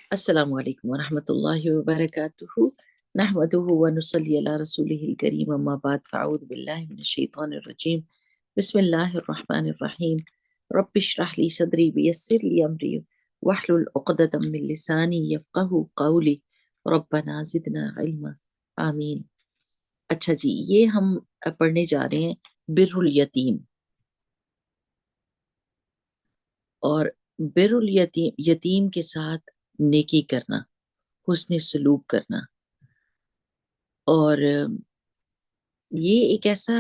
السلام علیکم ورحمۃ اللہ وبرکاتہ نحمده ونصلی علی رسولہ الکریم اما بعد فاعوذ باللہ من الشیطان الرجیم بسم اللہ الرحمن الرحیم رب اشرح لی صدری ویسر لی امری واحلل عقدۃ من لسانی یفقہوا قولی ربنا زدنا علما آمین۔ اچھا جی، یہ ہم پڑھنے جا رہے ہیں بر الیتیم، اور بر الیتیم یتیم کے ساتھ نیکی کرنا، حسن سلوک کرنا۔ اور یہ ایک ایسا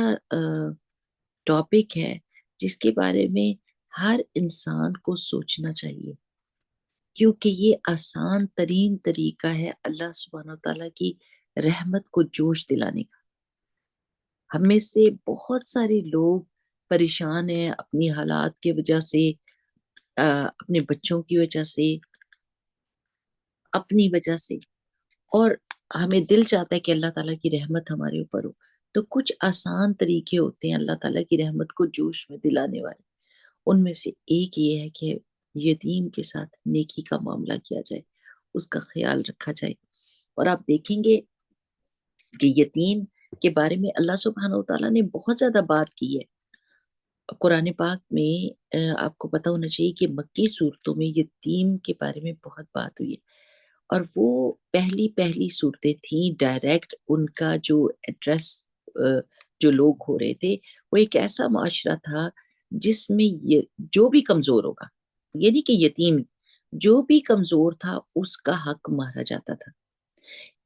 ٹاپک ہے جس کے بارے میں ہر انسان کو سوچنا چاہیے، کیونکہ یہ آسان ترین طریقہ ہے اللہ سبحانہ وتعالیٰ کی رحمت کو جوش دلانے کا۔ ہم میں سے بہت سارے لوگ پریشان ہیں اپنی حالات کی وجہ سے، اپنے بچوں کی وجہ سے، اپنی وجہ سے، اور ہمیں دل چاہتا ہے کہ اللہ تعالیٰ کی رحمت ہمارے اوپر ہو۔ تو کچھ آسان طریقے ہوتے ہیں اللہ تعالیٰ کی رحمت کو جوش میں دلانے والے۔ ان میں سے ایک یہ ہے کہ یتیم کے ساتھ نیکی کا معاملہ کیا جائے، اس کا خیال رکھا جائے۔ اور آپ دیکھیں گے کہ یتیم کے بارے میں اللہ سبحانہ وتعالیٰ نے بہت زیادہ بات کی ہے قرآن پاک میں۔ آپ کو پتہ ہونا چاہیے کہ مکی صورتوں میں یتیم کے بارے میں بہت بات ہوئی ہے، اور وہ پہلی صورتیں تھیں ڈائریکٹ ان کا جو ایڈریس جو لوگ ہو رہے تھے، وہ ایک ایسا معاشرہ تھا جس میں جو بھی کمزور ہوگا، یعنی کہ یتیم جو بھی کمزور تھا اس کا حق مارا جاتا تھا۔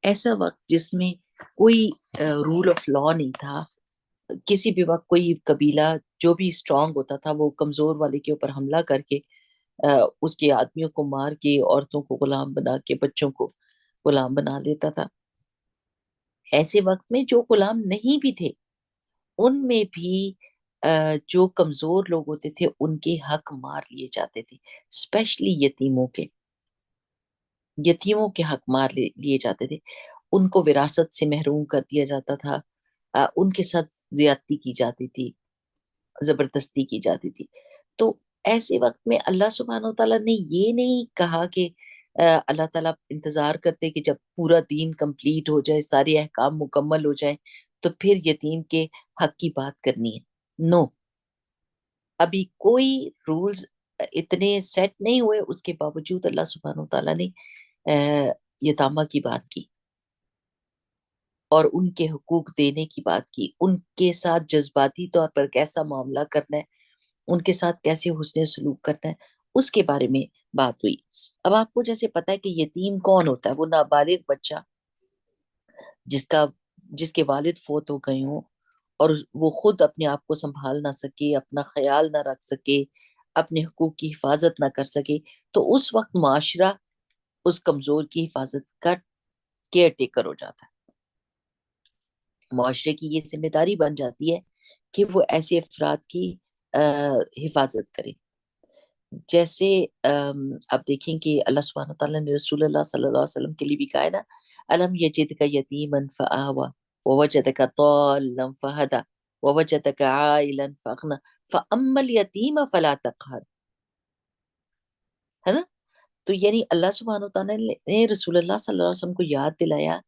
ایسا وقت جس میں کوئی رول آف لا نہیں تھا، کسی بھی وقت کوئی قبیلہ جو بھی اسٹرانگ ہوتا تھا وہ کمزور والے کے اوپر حملہ کر کے اس کے آدمیوں کو مار کے، عورتوں کو غلام بنا کے، بچوں کو غلام بنا لیتا تھا۔ ایسے وقت میں جو غلام نہیں بھی تھے ان میں بھی جو کمزور لوگ ہوتے تھے ان کے حق مار لیے جاتے تھے، اسپیشلی یتیموں کے حق مار لیے جاتے تھے، ان کو وراثت سے محروم کر دیا جاتا تھا، ان کے ساتھ زیادتی کی جاتی تھی، زبردستی کی جاتی تھی۔ تو ایسے وقت میں اللہ سبحانہ وتعالیٰ نے یہ نہیں کہا کہ اللہ تعالیٰ انتظار کرتے کہ جب پورا دین کمپلیٹ ہو جائے، سارے احکام مکمل ہو جائیں تو پھر یتیم کے حق کی بات کرنی ہے۔ نو، ابھی کوئی رولز اتنے سیٹ نہیں ہوئے، اس کے باوجود اللہ سبحانہ وتعالیٰ نے یتامہ کی بات کی اور ان کے حقوق دینے کی بات کی، ان کے ساتھ جذباتی طور پر کیسا معاملہ کرنا ہے، ان کے ساتھ کیسے حسن سلوک کرنا ہے، اس کے بارے میں بات ہوئی۔ اب آپ کو جیسے پتا ہے کہ یتیم کون ہوتا ہے، وہ نابالغ بچہ جس کے والد فوت ہو گئے ہوں اور وہ خود اپنے آپ کو سنبھال نہ سکے، اپنا خیال نہ رکھ سکے، اپنے حقوق کی حفاظت نہ کر سکے، تو اس وقت معاشرہ اس کمزور کی حفاظت کا کیئر ٹیکر ہو جاتا ہے۔ معاشرے کی یہ ذمہ داری بن جاتی ہے کہ وہ ایسے افراد کی حفاظت کرے۔ جیسے آپ دیکھیں کہ اللہ سبحانہ تعالیٰ نے رسول اللہ صلی اللہ علیہ وسلم کے لیے بھی کہا ہے نا، الم یجدک یتیما فآوی ووجدک ضالا فہدی ووجدک عائلا فاغنی فاما الیتیم فلا تقہر، ہے نا؟ تو یعنی اللہ سبحانہ تعالیٰ نے رسول اللہ صلی اللہ علیہ وسلم کو یاد دلایا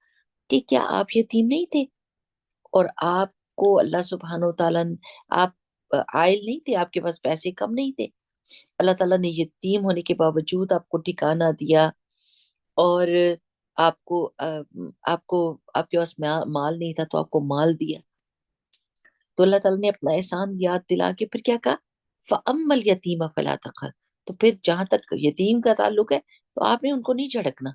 کہ کیا آپ یتیم نہیں تھے، اور آپ کو اللہ سبحانہ تعالیٰ آپ عائل نہیں تھے، آپ کے پاس پیسے کم نہیں تھے، اللہ تعالیٰ نے یتیم ہونے کے باوجود آپ کو ٹھکانہ دیا، اور آپ کے پاس مال نہیں تھا تو آپ کو مال دیا۔ تو اللہ تعالیٰ نے اپنا احسان یاد دلا کے پھر کیا کہا، فَأَمَّا الْيَتِيمَ فَلَا تَقْهَرْ، تو پھر جہاں تک یتیم کا تعلق ہے تو آپ نے ان کو نہیں جھڑکنا۔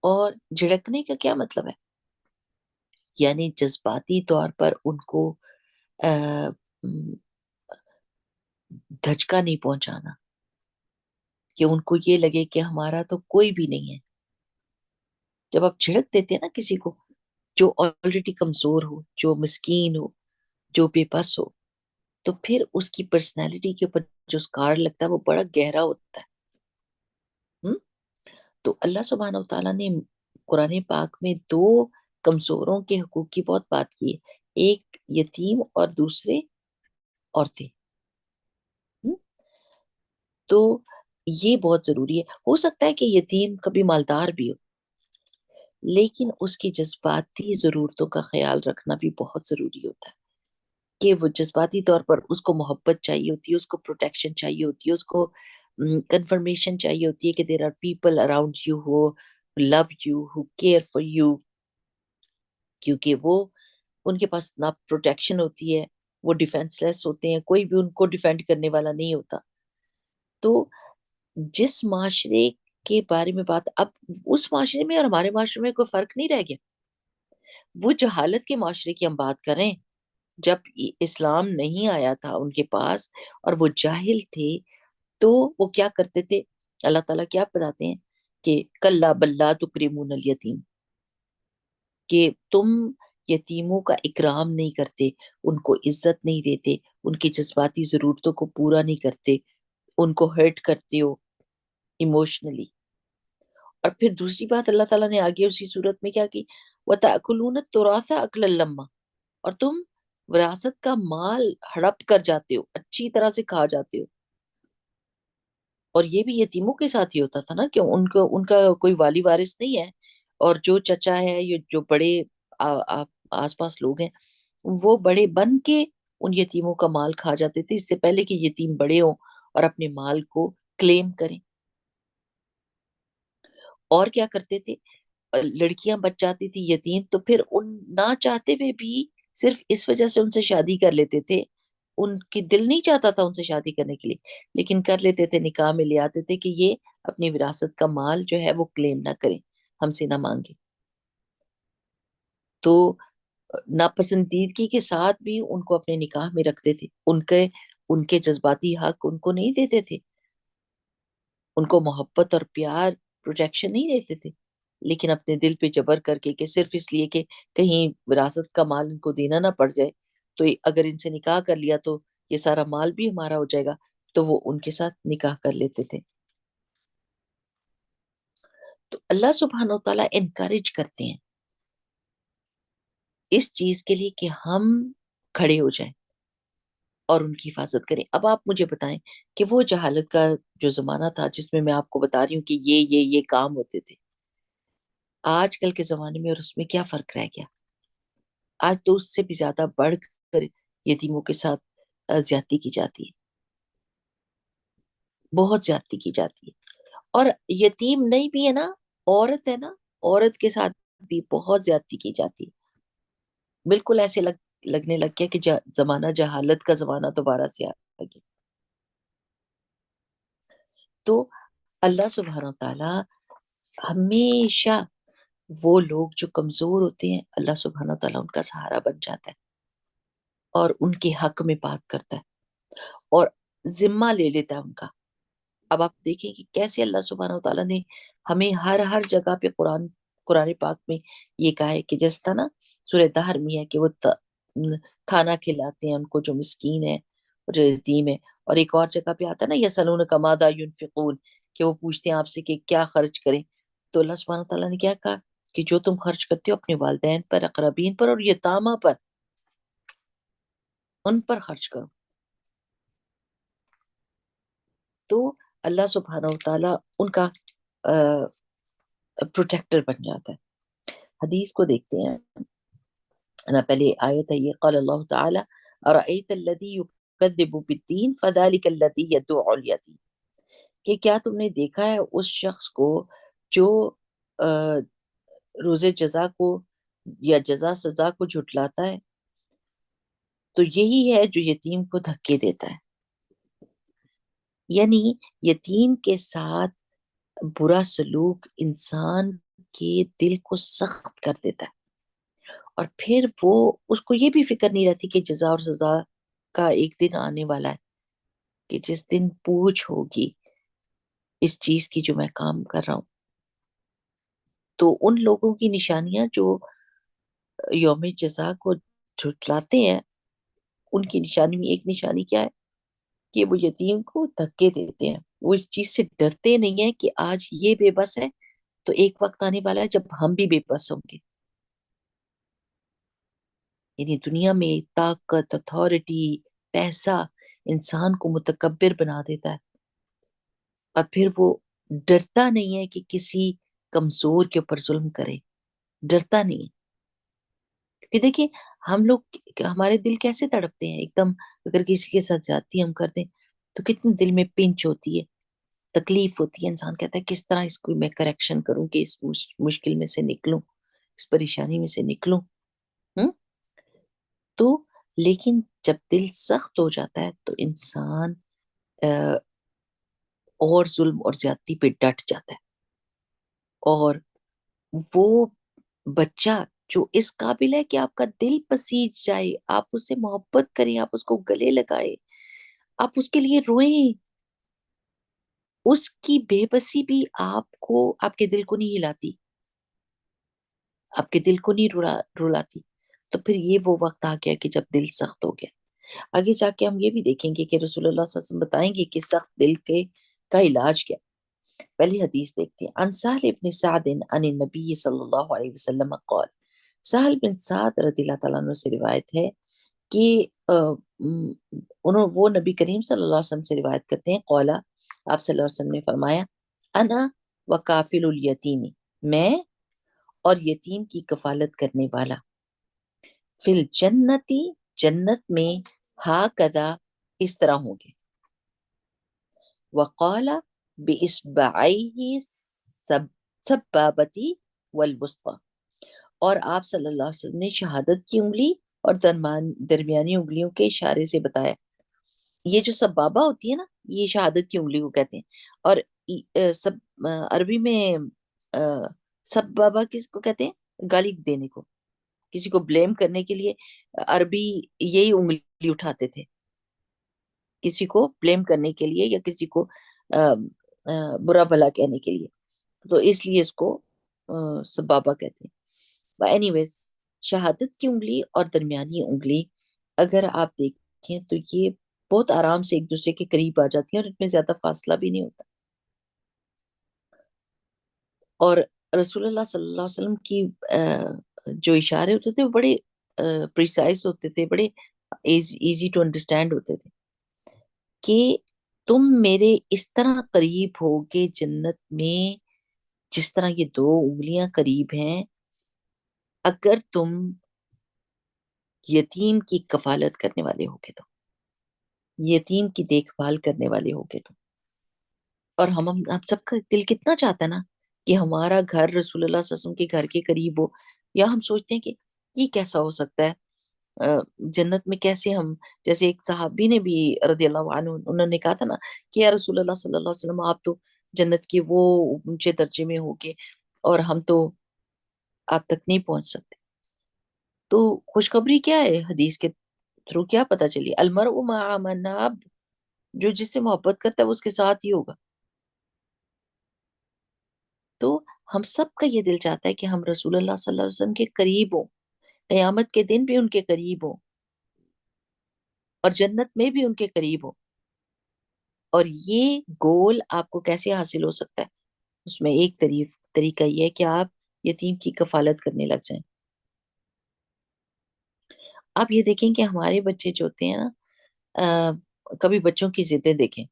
اور جھڑکنے کا کیا مطلب ہے؟ یعنی جذباتی طور پر ان کو دھچکا نہیں پہنچانا کہ ان کو یہ لگے کہ ہمارا تو کوئی بھی نہیں ہے۔ جب آپ جھڑک دیتے ہیں نا کسی کو جو آلریڈی کمزور ہو، جو مسکین ہو، جو بے بس ہو، تو پھر اس کی پرسنالٹی کے اوپر جو سکار لگتا ہے وہ بڑا گہرا ہوتا ہے۔ تو اللہ سبحانہ وتعالیٰ نے قرآن پاک میں دو کمزوروں کے حقوق کی بہت بات کی ہے، ایک یتیم اور دوسرے عورتیں۔ تو یہ بہت ضروری ہے. ہو سکتا ہے کہ یتیم کبھی مالدار بھی ہو، لیکن اس کی جذباتی ضرورتوں کا خیال رکھنا بھی بہت ضروری ہوتا ہے. کہ وہ جذباتی طور پر اس کو محبت چاہیے ہوتی ہے، اس کو پروٹیکشن چاہیے ہوتی ہے، اس کو کنفرمیشن چاہیے ہوتی ہے کہ there are people around you who love you, who care for you. کیونکہ وہ ان کے پاس نہ پروٹیکشن ہوتی ہے، وہ ڈیفینس لیس ہوتے ہیں، کوئی بھی ان کو ڈیفینڈ کرنے والا نہیں ہوتا. تو جس معاشرے کے بارے میں بات، اب اس معاشرے میں اور ہمارے معاشرے میں کوئی فرق نہیں رہ گیا. وہ جہالت کے معاشرے کی ہم بات کریں، جب اسلام نہیں آیا تھا ان کے پاس اور وہ جاہل تھے، تو وہ کیا کرتے تھے؟ اللہ تعالیٰ کیا بتاتے ہیں کہ کلا بلا تکرمون الیتیم، کہ تم یتیموں کا اکرام نہیں کرتے، ان کو عزت نہیں دیتے، ان کی جذباتی ضرورتوں کو پورا نہیں کرتے، ان کو ہرٹ کرتے ہو ایموشنلی. اور پھر دوسری بات اللہ تعالیٰ نے آگے اسی صورت میں کیا کی، وَتَأْكُلُونَ التُّرَاثَ أَكْلًا لَمًّا، اور تم وراثت کا مال ہڑپ کر جاتے ہو، اچھی طرح سے کھا جاتے ہو. اور یہ بھی یتیموں کے ساتھ ہی ہوتا تھا نا، کہ ان کا کوئی والی وارث نہیں ہے، اور جو چچا ہے یا جو بڑے آس پاس لوگ ہیں، وہ بڑے بن کے ان یتیموں کا مال کھا جاتے تھے، اس سے پہلے کہ یتیم بڑے ہوں اور اپنے مال کو کلیم کریں. اور کیا کرتے تھے؟ لڑکیاں بچ جاتی تھی یتیم، تو پھر ان نہ چاہتے ہوئے بھی صرف اس وجہ سے ان سے شادی کر لیتے تھے. ان کی دل نہیں چاہتا تھا ان سے شادی کرنے کے لیے، لیکن کر لیتے تھے، نکاح میں لے آتے تھے کہ یہ اپنی وراثت کا مال جو ہے وہ کلیم نہ کریں، ہم سے نہ مانگے. تو ناپسندیدگی کے ساتھ بھی ان کو اپنے نکاح میں رکھتے تھے، ان کے جذباتی حق ان کو نہیں دیتے تھے، ان کو محبت اور پیار پروٹیکشن نہیں دیتے تھے، لیکن اپنے دل پہ جبر کر کے کہ صرف اس لیے کہ کہیں وراثت کا مال ان کو دینا نہ پڑ جائے، تو اگر ان سے نکاح کر لیا تو یہ سارا مال بھی ہمارا ہو جائے گا، تو وہ ان کے ساتھ نکاح کر لیتے تھے. تو اللہ سبحانہ و تعالیٰ انکریج کرتے ہیں اس چیز کے لیے کہ ہم کھڑے ہو جائیں اور ان کی حفاظت کریں. اب آپ مجھے بتائیں کہ وہ جہالت کا جو زمانہ تھا جس میں آپ کو بتا رہی ہوں کہ یہ کام ہوتے تھے، آج کل کے زمانے میں اور اس میں کیا فرق رہ گیا؟ آج تو اس سے بھی زیادہ بڑھ کر یتیموں کے ساتھ زیادتی کی جاتی ہے، بہت زیادتی کی جاتی ہے. اور یتیم نہیں بھی ہے نا، عورت ہے نا، عورت کے ساتھ بھی بہت زیادتی کی جاتی ہے. بالکل ایسے لگنے لگ گیا کہ زمانہ جہالت کا زمانہ دوبارہ سے آ گیا. تو اللہ سبحانہ تعالیٰ ہمیشہ وہ لوگ جو کمزور ہوتے ہیں، اللہ سبحانہ تعالیٰ ان کا سہارا بن جاتا ہے اور ان کے حق میں بات کرتا ہے اور ذمہ لے لیتا ہے ان کا. اب آپ دیکھیں کہ کیسے اللہ سبحانہ تعالیٰ نے ہمیں ہر جگہ پہ قرآن پاک میں یہ کہا ہے کہ جس طرح نا سورہ دہر میں ہے کہ وہ کھانا کھلاتے ہیں ان کو جو مسکین ہے اور جو یتیم ہے. اور ایک اور جگہ پہ آتا ہے نا یسألونک ماذا ينفقون، کہ وہ پوچھتے ہیں آپ سے کہ کیا خرچ کریں. تو اللہ سبحانہ تعالیٰ نے کیا کہا کہ جو تم خرچ کرتے ہو اپنے والدین پر، اقربین پر اور یتامہ پر، ان پر خرچ کرو. تو اللہ سبحانہ تعالیٰ ان کا پروٹیکٹر بن جاتا ہے. حدیث کو دیکھتے ہیں نا، پہلے آیت ہے یہ، قال اللہ تعالی ارأیت الذی یکذب بالدین فذلک الذی یدعو الیتیم، کہ کیا تم نے دیکھا ہے اس شخص کو جو روز جزا کو یا جزا سزا کو جھٹلاتا ہے، تو یہی ہے جو یتیم کو دھکے دیتا ہے. یعنی یتیم کے ساتھ برا سلوک انسان کے دل کو سخت کر دیتا ہے، اور پھر وہ اس کو یہ بھی فکر نہیں رہتی کہ جزا اور سزا کا ایک دن آنے والا ہے، کہ جس دن پوچھ ہوگی اس چیز کی جو میں کام کر رہا ہوں. تو ان لوگوں کی نشانیاں جو یوم جزا کو جھٹلاتے ہیں، ان کی نشانی میں ایک نشانی کیا ہے کہ وہ یتیم کو دھکے دیتے ہیں. وہ اس چیز سے ڈرتے نہیں ہیں کہ آج یہ بے بس ہے تو ایک وقت آنے والا ہے جب ہم بھی بے بس ہوں گے. یعنی دنیا میں طاقت، اتھارٹی، پیسہ انسان کو متکبر بنا دیتا ہے. اور پھر وہ ڈرتا نہیں ہے کہ کسی کمزور کے اوپر ظلم کرے، ڈرتا نہیں ہے۔ کہ دیکھیں ہم لوگ، ہمارے دل کیسے تڑپتے ہیں ایک دم، اگر کسی کے ساتھ جاتی ہم کرتے تو کتنے دل میں پنچ ہوتی ہے، تکلیف ہوتی ہے، انسان کہتا ہے کس طرح اس کو میں کریکشن کروں کہ اس مشکل میں سے نکلوں، اس پریشانی میں سے نکلوں۔ ہم؟ تو لیکن جب دل سخت ہو جاتا ہے تو انسان اور ظلم اور زیادتی پہ ڈٹ جاتا ہے، اور وہ بچہ جو اس قابل ہے کہ آپ کا دل پسیج جائے، آپ اس سے محبت کریں، آپ اس کو گلے لگائے، آپ اس کے لیے روئیں، اس کی بے بسی بھی آپ کو، آپ کے دل کو نہیں ہلاتی، آپ کے دل کو نہیں رلاتی۔ تو پھر یہ وہ وقت آ گیا کہ جب دل سخت ہو گیا۔ آگے جا کے ہم یہ بھی دیکھیں گے کہ رسول اللہ صلی اللہ علیہ وسلم بتائیں گے کہ سخت دل کے کا علاج کیا۔ پہلی حدیث دیکھتے ہیں، عن سہل بن سعد عن النبی صلی اللہ علیہ وسلم قال، سہل بن سعد رضی اللہ تعالیٰ عنہ سے روایت ہے کہ وہ نبی کریم صلی اللہ علیہ وسلم سے روایت کرتے ہیں، قولا، آپ صلی اللہ علیہ وسلم نے فرمایا، انا وکافل الیتیم، میں اور یتیم کی کفالت کرنے والا، فی الجنتی، جنت میں، ہاکذا، اس طرح ہوں گے، وقال باصبعیہ سبابتی والوسطی، اور آپ صلی اللہ علیہ وسلم نے شہادت کی انگلی اور درمیانی انگلیوں کے اشارے سے بتایا۔ یہ جو سبابہ ہوتی ہے نا، یہ شہادت کی انگلی کو کہتے ہیں، اور عربی میں سبابہ کس کو کہتے ہیں؟ گالی دینے کو، کسی کو بلیم کرنے کے لیے عربی یہی انگلی اٹھاتے تھے، کسی کو بلیم کرنے کے لیے یا کسی کو برا بھلا کہنے کے لیے، تو اس لیے اس کو سبابہ کہتے ہیں۔ اینی ویز، شہادت کی انگلی اور درمیانی انگلی اگر آپ دیکھیں تو یہ بہت آرام سے ایک دوسرے کے قریب آ جاتی ہیں اور ان میں زیادہ فاصلہ بھی نہیں ہوتا، اور رسول اللہ صلی اللہ علیہ وسلم کی جو اشارے ہوتے تھے وہ بڑے پریسائز ہوتے تھے، بڑے ایزی ٹو انڈرسٹینڈ ہوتے تھے، کہ تم میرے اس طرح قریب ہوگے جنت میں جس طرح یہ دو انگلیاں قریب ہیں، اگر تم یتیم کی کفالت کرنے والے ہوگے تو، یتیم کی دیکھ بھال کرنے والے ہوگے تو۔ اور ہم سب کا دل کتنا چاہتا ہے نا کہ ہمارا گھر رسول اللہ صلی اللہ علیہ وسلم کے گھر کے قریب ہو، یا ہم سوچتے ہیں کہ یہ کیسا ہو سکتا ہے، جنت میں کیسے ہم، جیسے ایک صحابی نے بھی رضی اللہ عنہ، انہوں نے کہا تھا نا کہ یا رسول اللہ صلی اللہ علیہ وسلم، آپ تو جنت کے وہ اونچے درجے میں ہوگے اور ہم تو آپ تک نہیں پہنچ سکتے۔ تو خوشخبری کیا ہے حدیث کے تھرو، کیا پتا چلی، المرء مع من احب، جو جس سے محبت کرتا ہے وہ اس کے ساتھ ہی ہوگا۔ تو ہم سب کا یہ دل چاہتا ہے کہ ہم رسول اللہ صلی اللہ علیہ وسلم کے قریب ہوں، قیامت کے دن بھی ان کے قریب ہوں، اور جنت میں بھی ان کے قریب ہوں۔ اور یہ گول آپ کو کیسے حاصل ہو سکتا ہے؟ اس میں ایک طریقہ یہ ہے کہ آپ یتیم کی کفالت کرنے لگ جائیں۔ آپ یہ دیکھیں کہ ہمارے بچے جو ہوتے ہیں نا، کبھی بچوں کی ضدیں دیکھیں،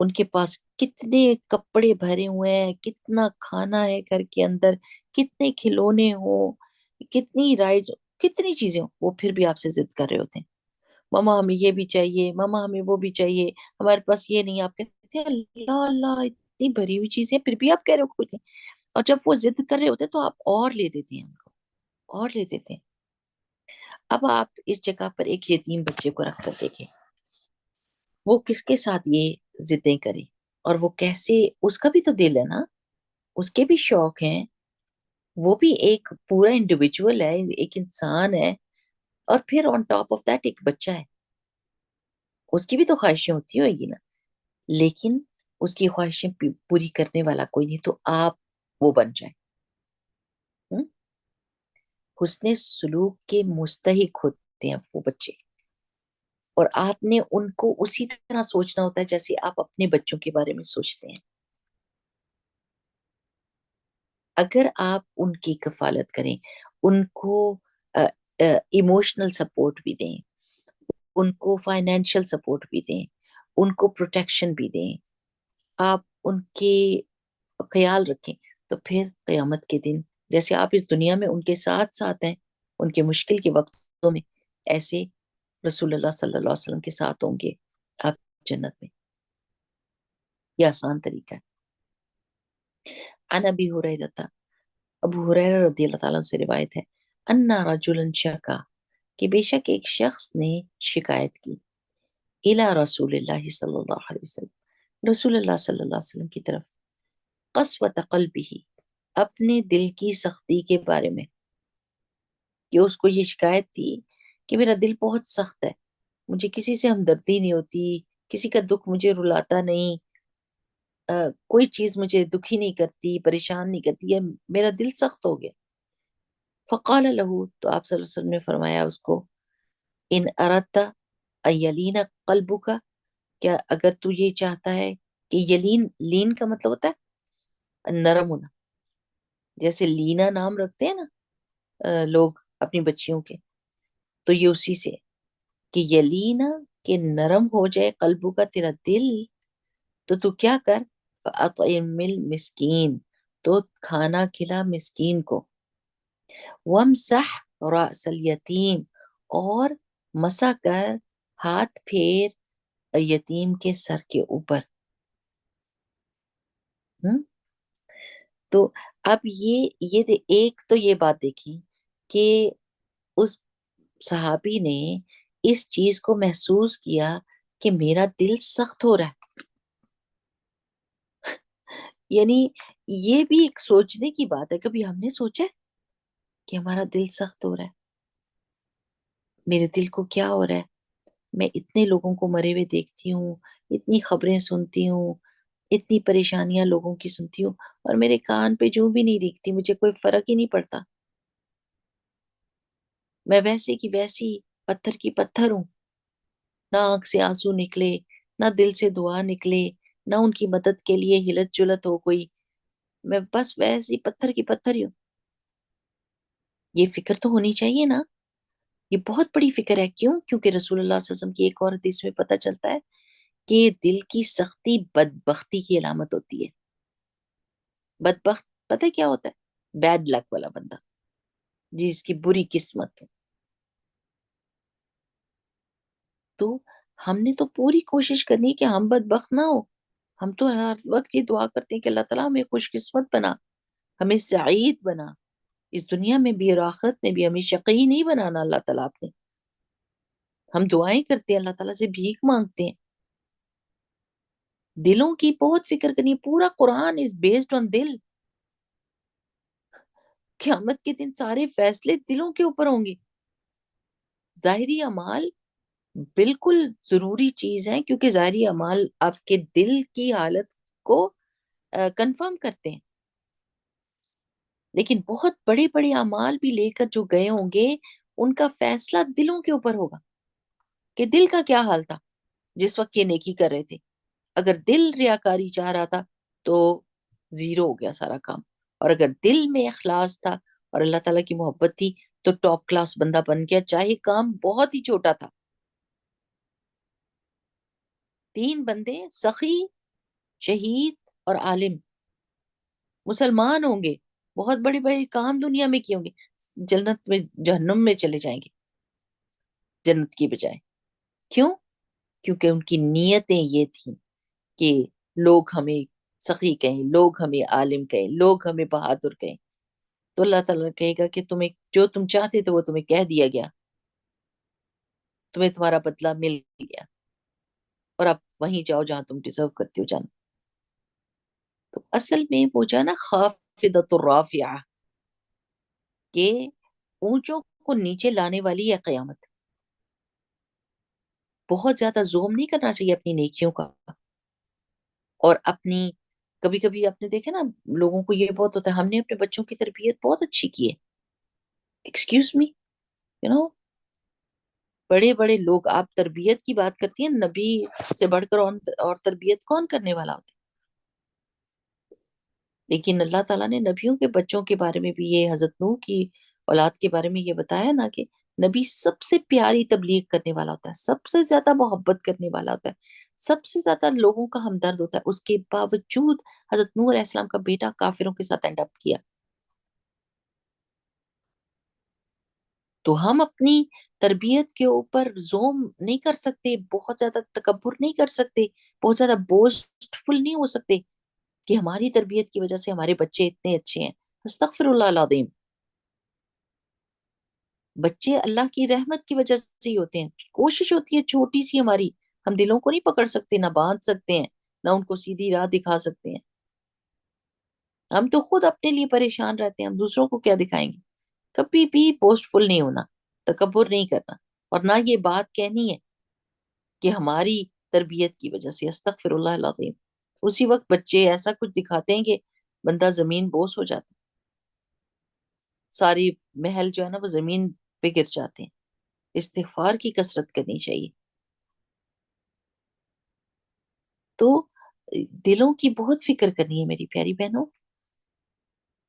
ان کے پاس کتنے کپڑے بھرے ہوئے ہیں، کتنا کھانا ہے گھر کے اندر، کتنے کھلونے ہوں، کتنی رائڈز، کتنی چیزیں ہوں، وہ پھر بھی آپ سے ضد کر رہے ہوتے ہیں، ماما ہمیں یہ بھی چاہیے، ماما ہمیں وہ بھی چاہیے، ہمارے پاس یہ نہیں۔ آپ کہتے ہیں اللہ اللہ، اتنی بھری ہوئی چیزیں پھر بھی آپ کہہ رہے ہو کچھ نہیں، اور جب وہ ضد کر رہے ہوتے ہیں تو آپ اور لے دیتے ہیں ان کو، اور لے دیتے ہیں۔ اب آپ اس جگہ پر ایک یتیم بچے کو رکھ کر دیکھیں، وہ کس کے ساتھ یہ ضدیں کرے، اور وہ کیسے، اس کا بھی تو دل ہے نا، اس کے بھی شوق ہیں، وہ بھی ایک پورا انڈیویجول ہے، ایک انسان ہے، اور پھر آن ٹاپ آف دیٹ ایک بچہ ہے، اس کی بھی تو خواہشیں ہوتی ہوئے گی نا، لیکن اس کی خواہشیں پوری کرنے والا کوئی نہیں، تو آپ وہ بن جائیں، ہم؟ حسن سلوک کے مستحق ہوتے ہیں وہ بچے، اور آپ نے ان کو اسی طرح سوچنا ہوتا ہے جیسے آپ اپنے بچوں کے بارے میں سوچتے ہیں۔ اگر آپ ان کی کفالت کریں، ان کو ایموشنل سپورٹ بھی دیں، ان کو فائنینشیل سپورٹ بھی دیں، ان کو پروٹیکشن بھی دیں، آپ ان کے خیال رکھیں، تو پھر قیامت کے دن جیسے آپ اس دنیا میں ان کے ساتھ ساتھ ہیں، ان کے مشکل کے وقتوں میں، ایسے رسول اللہ صلی اللہ علیہ وسلم کے ساتھ ہوں گے آپ جنت میں۔ یہ آسان طریقہ ہے۔ عن ابی ہریرہ، ابو ہریرہ رضی اللہ تعالیٰ عنہ سے روایت ہے، ان رجلا شکا، کہ بے شک ایک شخص نے شکایت کی، الی رسول اللہ صلی اللہ علیہ وسلم، رسول اللہ صلی اللہ علیہ وسلم کی طرف، قسوۃ قلبہ، اپنے دل کی سختی کے بارے میں، کہ اس کو یہ شکایت تھی کہ میرا دل بہت سخت ہے، مجھے کسی سے ہمدردی نہیں ہوتی، کسی کا دکھ مجھے رلاتا نہیں، کوئی چیز مجھے دکھی نہیں کرتی، پریشان نہیں کرتی، ہے میرا دل سخت ہو گیا۔ فقال له، تو آپ صلی اللہ علیہ وسلم نے فرمایا اس کو، ان اردت ایلین قلبک، کیا اگر تو یہ چاہتا ہے کہ یلین، لین کا مطلب ہوتا ہے نرم ہونا، جیسے لینا نام رکھتے ہیں نا لوگ اپنی بچیوں کے، تو یہ اسی سے کہ یلینا، کہ نرم ہو جائے قلبو کا تیرا دل، تو کیا کر، فاطعم المسکین، تو کھانا کھلا مسکین کو، وامسح رأس الیتیم، اور مسا کر، ہاتھ پھیر یتیم کے سر کے اوپر۔ ہم؟ تو اب ایک تو یہ بات دیکھی کہ اس صحابی نے اس چیز کو محسوس کیا کہ میرا دل سخت ہو رہا ہے، یعنی یہ بھی ایک سوچنے کی بات ہے، کبھی ہم نے سوچا ہے کہ ہمارا دل سخت ہو رہا ہے، میرے دل کو کیا ہو رہا ہے؟ میں اتنے لوگوں کو مرے ہوئے دیکھتی ہوں، اتنی خبریں سنتی ہوں، اتنی پریشانیاں لوگوں کی سنتی ہوں، اور میرے کان پہ جوں بھی نہیں ریکھتی، مجھے کوئی فرق ہی نہیں پڑتا، میں ویسے کی ویسی پتھر کی پتھر ہوں، نہ آنکھ سے آنسو نکلے، نہ دل سے دعا نکلے، نہ ان کی مدد کے لیے ہلت جلت ہو کوئی، میں بس ویسی پتھر کی پتھر ہی ہوں۔ یہ فکر تو ہونی چاہیے نا، یہ بہت بڑی فکر ہے، کیوں؟ کیونکہ رسول اللہ صلی اللہ علیہ وسلم کی ایک اور حدیث میں پتہ چلتا ہے کہ دل کی سختی بدبختی کی علامت ہوتی ہے۔ بدبخت پتہ کیا ہوتا ہے؟ بیڈ لک والا بندہ، جس کی بری قسمت ہو۔ تو ہم نے تو پوری کوشش کرنی ہے کہ ہم بدبخت نہ ہو، ہم تو ہر وقت یہ دعا کرتے ہیں کہ اللہ تعالیٰ ہمیں خوش قسمت بنا، ہمیں سعید بنا، اس دنیا میں بھی اور آخرت میں بھی، ہمیں شقی نہیں بنانا اللہ تعالیٰ آپ نے۔ ہم دعائیں کرتے ہیں، اللہ تعالیٰ سے بھیک مانگتے ہیں، دلوں کی بہت فکر کرنی ہے، پورا قرآن از بیسڈ آن دل۔ قیامت کے دن سارے فیصلے دلوں کے اوپر ہوں گے۔ ظاہری اعمال بالکل ضروری چیز ہے، کیونکہ ظاہری اعمال آپ کے دل کی حالت کو کنفرم کرتے ہیں، لیکن بہت بڑے بڑے اعمال بھی لے کر جو گئے ہوں گے، ان کا فیصلہ دلوں کے اوپر ہوگا کہ دل کا کیا حال تھا جس وقت یہ نیکی کر رہے تھے۔ اگر دل ریاکاری چاہ رہا تھا تو زیرو ہو گیا سارا کام، اور اگر دل میں اخلاص تھا اور اللہ تعالیٰ کی محبت تھی تو ٹاپ کلاس بندہ بن گیا، چاہے کام بہت ہی چھوٹا تھا۔ 3 بندے، سخی، شہید اور عالم، مسلمان ہوں گے، بہت بڑے بڑے کام دنیا میں کیے ہوں گے، جنت میں جہنم میں چلے جائیں گے جنت کی بجائے۔ کیوں؟ کیونکہ ان کی نیتیں یہ تھیں کہ لوگ ہمیں سخی کہیں، لوگ ہمیں عالم کہیں، لوگ ہمیں بہادر کہیں، تو اللہ تعالیٰ کہے گا کہ تمہیں جو تم چاہتے تھے وہ تمہیں کہہ دیا گیا، تمہیں تمہارا بدلہ مل گیا، اور اب وہیں جاؤ جہاں تم ڈیزرو کرتے ہو جانا۔ تو اصل میں وہ جانا خافضۃ الرافعہ، کہ اونچوں کو نیچے لانے والی ہے قیامت۔ بہت زیادہ زوم نہیں کرنا چاہیے اپنی نیکیوں کا، اور اپنی، کبھی کبھی آپ نے دیکھا نا لوگوں کو یہ بہت ہوتا ہے، ہم نے اپنے بچوں کی تربیت بہت اچھی کی ہے، ایکسکیوز می، یو نو، بڑے بڑے لوگ، آپ تربیت کی بات کرتی ہیں، نبی سے بڑھ کر اور تربیت کون کرنے والا ہوتا ہے؟ لیکن اللہ تعالیٰ نے نبیوں کے بچوں کے بارے میں بھی، یہ حضرت نوح کی اولاد کے بارے میں یہ بتایا نا کہ نبی سب سے پیاری تبلیغ کرنے والا ہوتا ہے، سب سے زیادہ محبت کرنے والا ہوتا ہے، سب سے زیادہ لوگوں کا ہمدرد ہوتا ہے، اس کے باوجود حضرت نوح علیہ السلام کا بیٹا کافروں کے ساتھ اینڈ اپ کیا. تو ہم اپنی تربیت کے اوپر زوم نہیں کر سکتے، بہت زیادہ تکبر نہیں کر سکتے، بہت زیادہ بوسٹ فل نہیں ہو سکتے کہ ہماری تربیت کی وجہ سے ہمارے بچے اتنے اچھے ہیں. استغفر اللہ العظیم. بچے اللہ کی رحمت کی وجہ سے ہی ہوتے ہیں. کوشش ہوتی ہے چھوٹی سی ہماری، ہم دلوں کو نہیں پکڑ سکتے، نہ باندھ سکتے ہیں، نہ ان کو سیدھی راہ دکھا سکتے ہیں. ہم تو خود اپنے لیے پریشان رہتے ہیں، ہم دوسروں کو کیا دکھائیں گے. کبھی بھی بوسٹ فل نہیں ہونا، تکبر نہیں کرنا، اور نہ یہ بات کہنی ہے کہ ہماری تربیت کی وجہ سے. استغفر اللہ العظیم. اسی وقت بچے ایسا کچھ دکھاتے ہیں کہ بندہ زمین بوس ہو جاتا ہے، ساری محل جو ہے نا وہ زمین پہ گر جاتے ہیں. استغفار کی کثرت کرنی چاہیے. تو دلوں کی بہت فکر کرنی ہے میری پیاری بہنوں.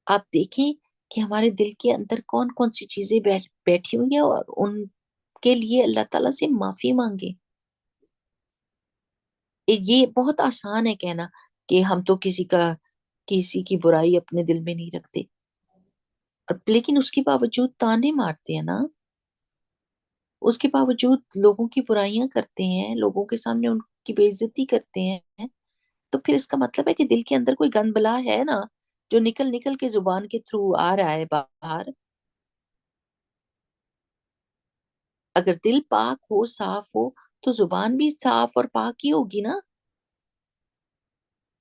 آپ دیکھیں کہ ہمارے دل کے اندر کون کون سی چیزیں بیٹھی ہوئی ہیں، اور ان کے لیے اللہ تعالیٰ سے معافی مانگے. یہ بہت آسان ہے کہنا کہ ہم تو کسی کی برائی اپنے دل میں نہیں رکھتے، لیکن اس کے باوجود تانے مارتے ہیں نا، اس کے باوجود لوگوں کی برائیاں کرتے ہیں، لوگوں کے سامنے ان کی بے عزتی کرتے ہیں. تو پھر اس کا مطلب ہے کہ دل کے اندر کوئی گند بلا ہے نا، جو نکل نکل کے زبان کے تھرو آ رہا ہے باہر. اگر دل پاک ہو، صاف ہو، تو زبان بھی صاف اور پاک ہی ہوگی نا.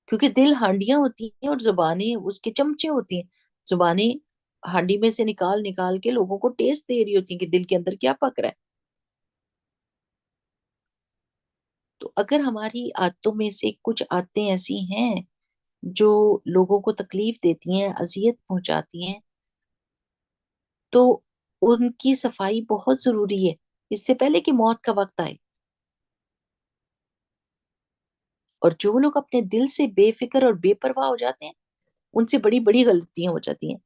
کیونکہ دل ہانڈیاں ہوتی ہیں اور زبانیں اس کے چمچے ہوتی ہیں. زبانیں ہانڈی میں سے نکال نکال کے لوگوں کو ٹیسٹ دے رہی ہوتی ہیں کہ دل کے اندر کیا پک رہا ہے. تو اگر ہماری عادتوں میں سے کچھ عادتیں ایسی ہیں جو لوگوں کو تکلیف دیتی ہیں، اذیت پہنچاتی ہیں، تو ان کی صفائی بہت ضروری ہے اس سے پہلے کہ موت کا وقت آئے. اور جو لوگ اپنے دل سے بے فکر اور بے پرواہ ہو جاتے ہیں، ان سے بڑی بڑی غلطیاں ہو جاتی ہیں.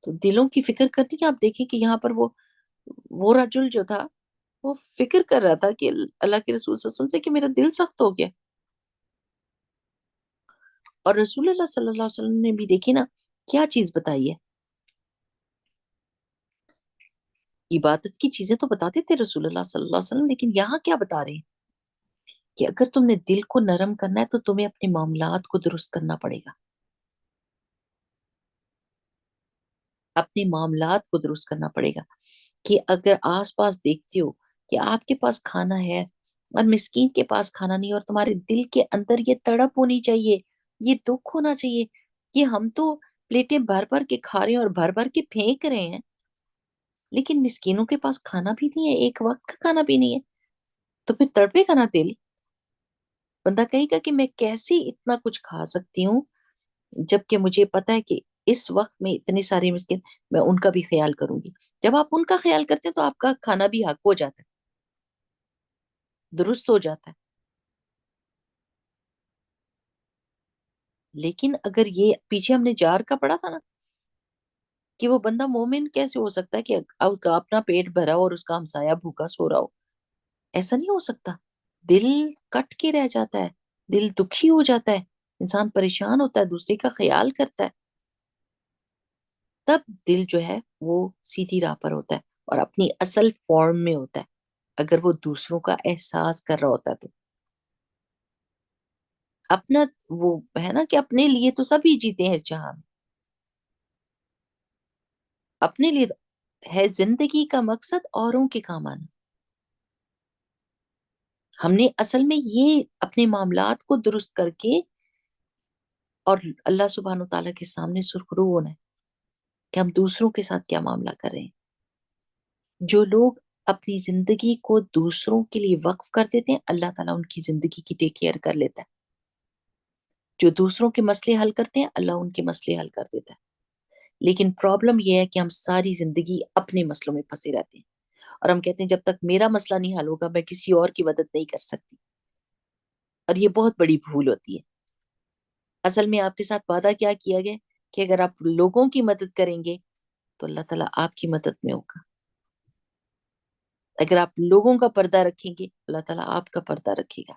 تو دلوں کی فکر کرنی ہے. آپ دیکھیں کہ یہاں پر وہ رجل جو تھا، وہ فکر کر رہا تھا کہ اللہ کے رسول صلی اللہ علیہ وسلم سے کہ میرا دل سخت ہو گیا. اور رسول اللہ صلی اللہ علیہ وسلم نے بھی دیکھی نا کیا چیز بتائی ہے. عبادت کی چیزیں تو بتاتے تھے رسول اللہ صلی اللہ علیہ وسلم، لیکن یہاں کیا بتا رہے ہیں کہ اگر تم نے دل کو نرم کرنا ہے تو تمہیں اپنے معاملات کو درست کرنا پڑے گا. اپنے معاملات کو درست کرنا پڑے گا. کہ اگر آس پاس دیکھتے ہو کہ آپ کے پاس کھانا ہے اور مسکین کے پاس کھانا نہیں، اور تمہارے دل کے اندر یہ تڑپ ہونی چاہیے، یہ دکھ ہونا چاہیے کہ ہم تو پلیٹیں بھر بھر کے کھا رہے ہیں اور بھر بھر کے پھینک رہے ہیں، لیکن مسکینوں کے پاس کھانا بھی نہیں ہے، ایک وقت کا کھانا بھی نہیں ہے. تو پھر تڑپے گا نا دل. بندہ کہے گا کہ میں کیسے اتنا کچھ کھا سکتی ہوں جبکہ مجھے پتا ہے کہ اس وقت میں اتنے سارے مسکین، میں ان کا بھی خیال کروں گی. جب آپ ان کا خیال کرتے ہیں تو آپ کا کھانا بھی حق ہو جاتا ہے، درست ہو جاتا ہے. لیکن اگر یہ پیچھے ہم نے جار کا پڑھا تھا نا کہ وہ بندہ مومن کیسے ہو سکتا ہے کہ اپنا پیٹ بھرا ہو اور اس کا ہمسایہ بھوکا سو رہا ہو. ایسا نہیں ہو سکتا. دل کٹ کے رہ جاتا ہے، دل دکھی ہو جاتا ہے، انسان پریشان ہوتا ہے، دوسرے کا خیال کرتا ہے. تب دل جو ہے وہ سیدھی راہ پر ہوتا ہے اور اپنی اصل فارم میں ہوتا ہے. اگر وہ دوسروں کا احساس کر رہا ہوتا ہے تو اپنا، وہ ہے نا کہ اپنے لیے تو سبھی جیتے ہیں اس جہاں میں. اپنے لیے ہے زندگی کا مقصد اوروں کے کام آنا. ہم نے اصل میں یہ اپنے معاملات کو درست کر کے اور اللہ سبحانہ وتعالیٰ کے سامنے سرخرو ہونا ہے کہ ہم دوسروں کے ساتھ کیا معاملہ کر رہے ہیں. جو لوگ اپنی زندگی کو دوسروں کے لیے وقف کر دیتے ہیں، اللہ تعالیٰ ان کی زندگی کی ٹیک کیئر کر لیتا ہے. جو دوسروں کے مسئلے حل کرتے ہیں، اللہ ان کے مسئلے حل کر دیتا ہے. لیکن پرابلم یہ ہے کہ ہم ساری زندگی اپنے مسئلوں میں پھنسے رہتے ہیں اور ہم کہتے ہیں جب تک میرا مسئلہ نہیں حل ہوگا میں کسی اور کی مدد نہیں کر سکتی. اور یہ بہت بڑی بھول ہوتی ہے. اصل میں آپ کے ساتھ وعدہ کیا کیا گیا کہ اگر آپ لوگوں کی مدد کریں گے تو اللہ تعالیٰ آپ کی مدد میں ہوگا. اگر آپ لوگوں کا پردہ رکھیں گے اللہ تعالیٰ آپ کا پردہ رکھے گا۔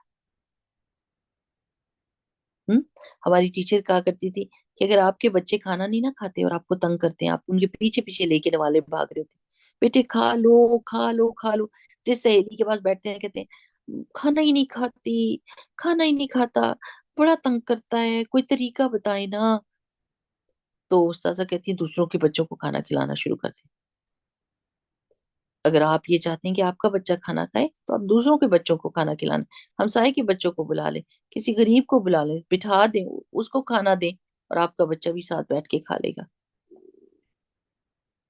ہم ہماری ٹیچر کہا کرتی تھی کہ اگر آپ کے بچے کھانا نہیں نہ کھاتے اور آپ کو تنگ کرتے ہیں، آپ ان کے پیچھے پیچھے لے کے والے بھاگ رہے ہوتے، بیٹے کھا لو کھا لو کھا لو، جس سہیلی کے پاس بیٹھتے ہیں کہتے ہیں کھانا ہی نہیں کھاتی، کھانا ہی نہیں کھاتا، بڑا تنگ کرتا ہے، کوئی طریقہ بتائے نا۔ تو استاذہ کہتی ہیں دوسروں کے بچوں کو کھانا کھلانا شروع کر دیں۔ اگر آپ یہ چاہتے ہیں کہ آپ کا بچہ کھانا کھائے تو آپ دوسروں کے بچوں کو کھانا کھلانا، ہمسائے کے بچوں کو بلا لیں، کسی غریب کو بلا لیں، بٹھا دیں، اس کو کھانا دیں اور آپ کا بچہ بھی ساتھ بیٹھ کے کھا لے گا۔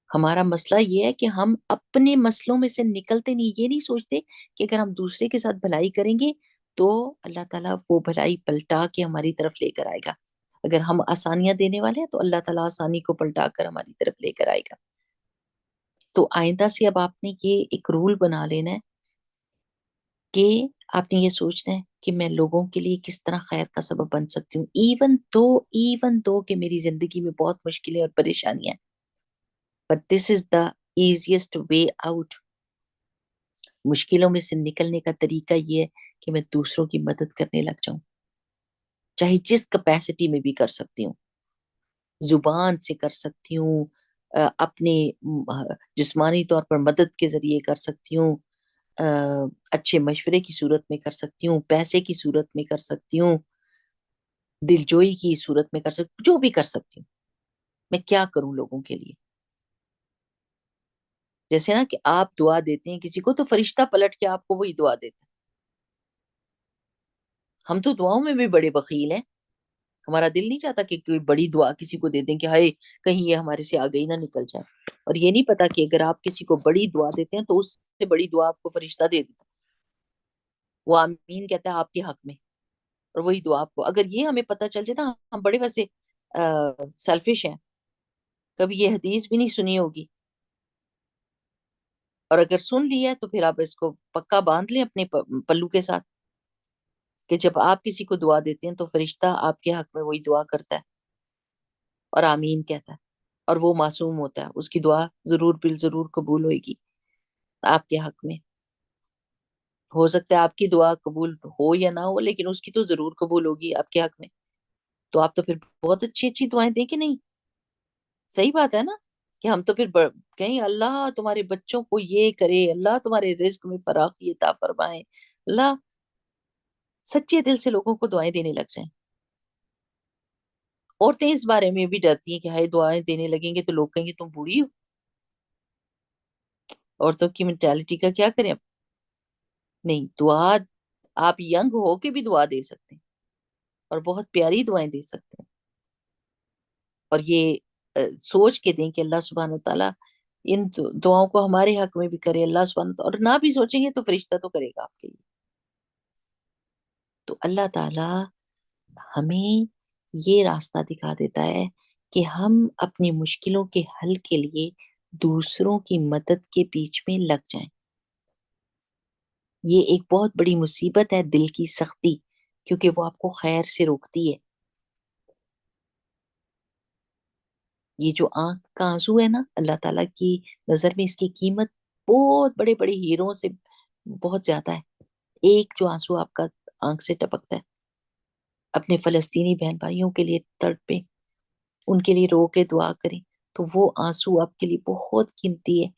ہمارا مسئلہ یہ ہے کہ ہم اپنے مسئلوں میں سے نکلتے نہیں، یہ نہیں سوچتے کہ اگر ہم دوسرے کے ساتھ بھلائی کریں گے تو اللہ تعالیٰ وہ بھلائی پلٹا کے ہماری طرف لے کر آئے گا۔ اگر ہم آسانیاں دینے والے ہیں تو اللہ تعالیٰ آسانی کو پلٹا کر ہماری طرف لے کر آئے گا۔ تو آئندہ سے اب آپ نے یہ ایک رول بنا لینا ہے کہ آپ نے یہ سوچنا ہے کہ میں لوگوں کے لیے کس طرح خیر کا سبب بن سکتی ہوں، ایون دو کہ میری زندگی میں بہت مشکلیں اور پریشانیاں ہیں، but this is the easiest way out. مشکلوں میں سے نکلنے کا طریقہ یہ ہے کہ میں دوسروں کی مدد کرنے لگ جاؤں، چاہے جس کیپیسٹی میں بھی کر سکتی ہوں، زبان سے کر سکتی ہوں، اپنے جسمانی طور پر مدد کے ذریعے کر سکتی ہوں، اچھے مشورے کی صورت میں کر سکتی ہوں، پیسے کی صورت میں کر سکتی ہوں، دلجوئی کی صورت میں کر سکتی ہوں، جو بھی کر سکتی ہوں۔ میں کیا کروں لوگوں کے لیے؟ جیسے نا کہ آپ دعا دیتے ہیں کسی کو تو فرشتہ پلٹ کے آپ کو وہی دعا دیتا ہے۔ ہم تو دعاؤں میں بھی بڑے بخیل ہیں، ہمارا دل نہیں چاہتا کہ کوئی بڑی دعا کسی کو دے دیں کہ ہائے کہیں یہ ہمارے سے آگے ہی نہ نکل جائے، اور یہ نہیں پتا کہ اگر آپ کسی کو بڑی دعا دیتے ہیں تو اس سے بڑی دعا آپ کو فرشتہ دے دیتا ہے، وہ آمین کہتا ہے آپ کے حق میں، اور وہی دعا آپ کو، اگر یہ ہمیں پتہ چل جائے نا ہم بڑے ویسے سیلفش ہیں، کبھی یہ حدیث بھی نہیں سنی ہوگی، اور اگر سن لی ہے تو پھر آپ اس کو پکا باندھ لیں اپنے پلو کے ساتھ کہ جب آپ کسی کو دعا دیتے ہیں تو فرشتہ آپ کے حق میں وہی دعا کرتا ہے اور آمین کہتا ہے، اور وہ معصوم ہوتا ہے، اس کی دعا ضرور بالضرور قبول ہوئے گی آپ کے حق میں۔ ہو سکتا ہے آپ کی دعا قبول ہو یا نہ ہو لیکن اس کی تو ضرور قبول ہوگی آپ کے حق میں، تو آپ تو پھر بہت اچھی اچھی دعائیں دیں کہ نہیں؟ صحیح بات ہے نا؟ کہ ہم تو پھر کہیں اللہ تمہارے بچوں کو یہ کرے، اللہ تمہارے رزق میں فراخی عطا فرمائے، اللہ سچے دل سے لوگوں کو دعائیں دینے لگ جائیں۔ عورتیں اس بارے میں بھی ڈرتی ہیں کہ ہائے دعائیں دینے لگیں گے تو لوگ کہیں گے تم بوڑھی ہو۔ عورتوں کی مینٹالٹی کا کیا کریں اب؟ نہیں، دعا آپ ینگ ہو کے بھی دعا دے سکتے ہیں اور بہت پیاری دعائیں دے سکتے ہیں، اور یہ سوچ کے دیں کہ اللہ سبحانہ وتعالیٰ ان دعاؤں کو ہمارے حق میں بھی کرے، اللہ سبحانہ وتعالیٰ، اور نہ بھی سوچیں گے تو فرشتہ تو کرے گا آپ کے لیے۔ تو اللہ تعالیٰ ہمیں یہ راستہ دکھا دیتا ہے کہ ہم اپنی مشکلوں کے حل کے لیے دوسروں کی مدد کے بیچ میں لگ جائیں۔ یہ ایک بہت بڑی مصیبت ہے دل کی سختی، کیونکہ وہ آپ کو خیر سے روکتی ہے۔ یہ جو آنکھ کا آنسو ہے نا، اللہ تعالیٰ کی نظر میں اس کی قیمت بہت بڑے بڑے ہیروں سے بہت زیادہ ہے۔ ایک جو آنسو آپ کا آنکھ سے ٹپکتا ہے، اپنے فلسطینی بہن بھائیوں کے لیے تڑپیں، ان کے لیے رو کے دعا کریں، تو وہ آنسو آپ کے لیے بہت قیمتی ہے،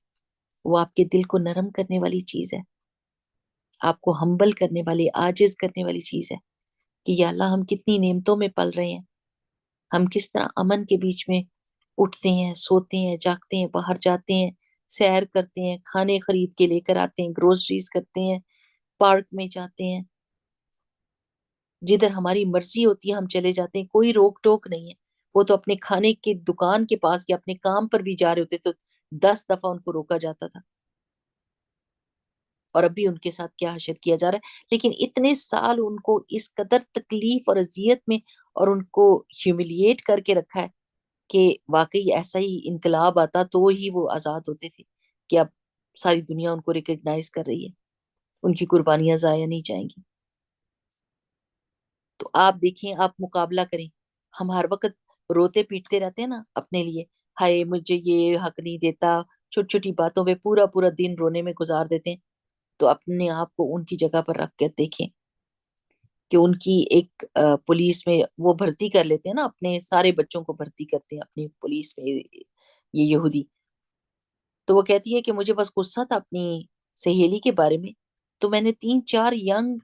وہ آپ کے دل کو نرم کرنے والی چیز ہے، آپ کو ہمبل کرنے والی، عاجز کرنے والی چیز ہے کہ یا اللہ ہم کتنی نعمتوں میں پل رہے ہیں، ہم کس طرح امن کے بیچ میں اٹھتے ہیں، سوتے ہیں، جاگتے ہیں، باہر جاتے ہیں، سیر کرتے ہیں، کھانے خرید کے لے کر آتے ہیں، گروسریز کرتے ہیں، پارک میں جاتے ہیں، جدھر ہماری مرضی ہوتی ہے ہم چلے جاتے ہیں، کوئی روک ٹوک نہیں ہے۔ وہ تو اپنے کھانے کی دکان کے پاس یا اپنے کام پر بھی جا رہے ہوتے تو 10 دفعہ ان کو روکا جاتا تھا، اور ابھی ان کے ساتھ کیا حشر کیا جا رہا ہے، لیکن اتنے سال ان کو اس قدر تکلیف اور اذیت میں اور ان کو ہیوملیٹ کر کے رکھا ہے کہ واقعی ایسا ہی انقلاب آتا تو ہی وہ آزاد ہوتے تھے کہ اب ساری دنیا ان کو ریکگنائز کر رہی ہے، ان کی قربانیاں ضائع نہیں جائیں گی۔ تو آپ دیکھیں، آپ مقابلہ کریں، ہم ہر وقت روتے پیٹتے رہتے ہیں نا اپنے لیے، ہائے مجھے یہ حق نہیں دیتا، چھوٹی چھوٹی باتوں پہ پورا پورا دن رونے میں گزار دیتے ہیں. تو اپنے آپ کو ان کی جگہ پر رکھ کر دیکھیں کہ ان کی ایک پولیس میں وہ بھرتی کر لیتے ہیں نا، اپنے سارے بچوں کو بھرتی کرتے ہیں اپنی پولیس میں، یہ یہودی. تو وہ کہتی ہے کہ مجھے بس غصہ تھا اپنی سہیلی کے بارے میں، تو میں نے 3 4 ینگ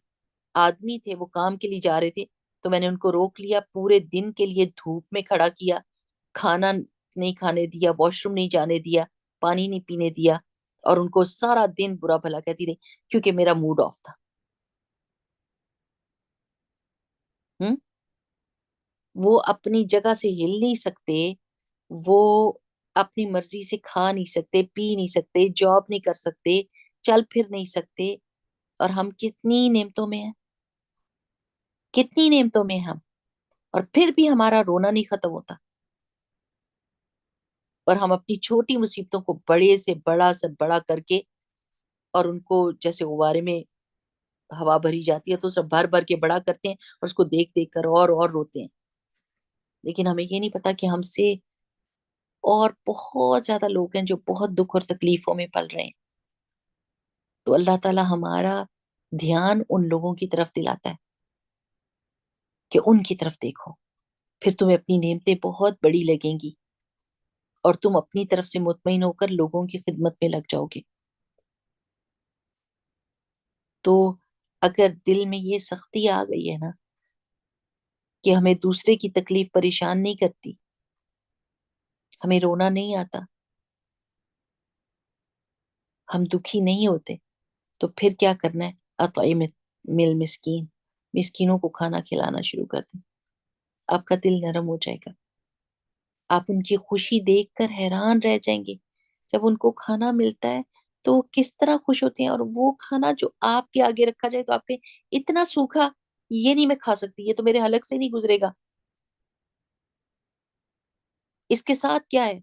آدمی تھے، وہ کام کے لیے جا رہے تھے، تو میں نے ان کو روک لیا، پورے دن کے لیے دھوپ میں کھڑا کیا، کھانا نہیں کھانے دیا، واش روم نہیں جانے دیا، پانی نہیں پینے دیا، اور ان کو سارا دن برا بھلا کہتی رہی کیونکہ میرا موڈ آف تھا. ہم؟ وہ اپنی جگہ سے ہل نہیں سکتے، وہ اپنی مرضی سے کھا نہیں سکتے، پی نہیں سکتے، جاب نہیں کر سکتے، چل پھر نہیں سکتے. اور ہم کتنی نعمتوں میں ہیں، کتنی نعمتوں میں ہیں ہم، اور پھر بھی ہمارا رونا نہیں ختم ہوتا. اور ہم اپنی چھوٹی مصیبتوں کو بڑے سے بڑا کر کے، اور ان کو جیسے غبارے میں ہوا بھری جاتی ہے تو سب بھر بھر کے بڑا کرتے ہیں، اور اس کو دیکھ دیکھ کر اور روتے ہیں. لیکن ہمیں یہ نہیں پتا کہ ہم سے اور بہت زیادہ لوگ ہیں جو بہت دکھ اور تکلیفوں میں پل رہے ہیں. تو اللہ تعالی ہمارا دھیان ان لوگوں کی طرف دلاتا ہے کہ ان کی طرف دیکھو، پھر تمہیں اپنی نعمتیں بہت بڑی لگیں گی، اور تم اپنی طرف سے مطمئن ہو کر لوگوں کی خدمت میں لگ جاؤ گے. تو اگر دل میں یہ سختی آ گئی ہے نا کہ ہمیں دوسرے کی تکلیف پریشان نہیں کرتی، ہمیں رونا نہیں آتا، ہم دکھی نہیں ہوتے، تو پھر کیا کرنا ہے؟ اطعم مل مسکین، مسکینوں کو کھانا کھلانا شروع کر دیں. آپ کا دل نرم ہو جائے گا، آپ ان کی خوشی دیکھ کر حیران رہ جائیں گے. جب ان کو کھانا ملتا ہے تو وہ کس طرح خوش ہوتے ہیں، اور وہ کھانا جو آپ کے آگے رکھا جائے تو آپ کے اتنا سوکھا، یہ نہیں میں کھا سکتی، یہ تو میرے حلق سے نہیں گزرے گا، اس کے ساتھ کیا ہے؟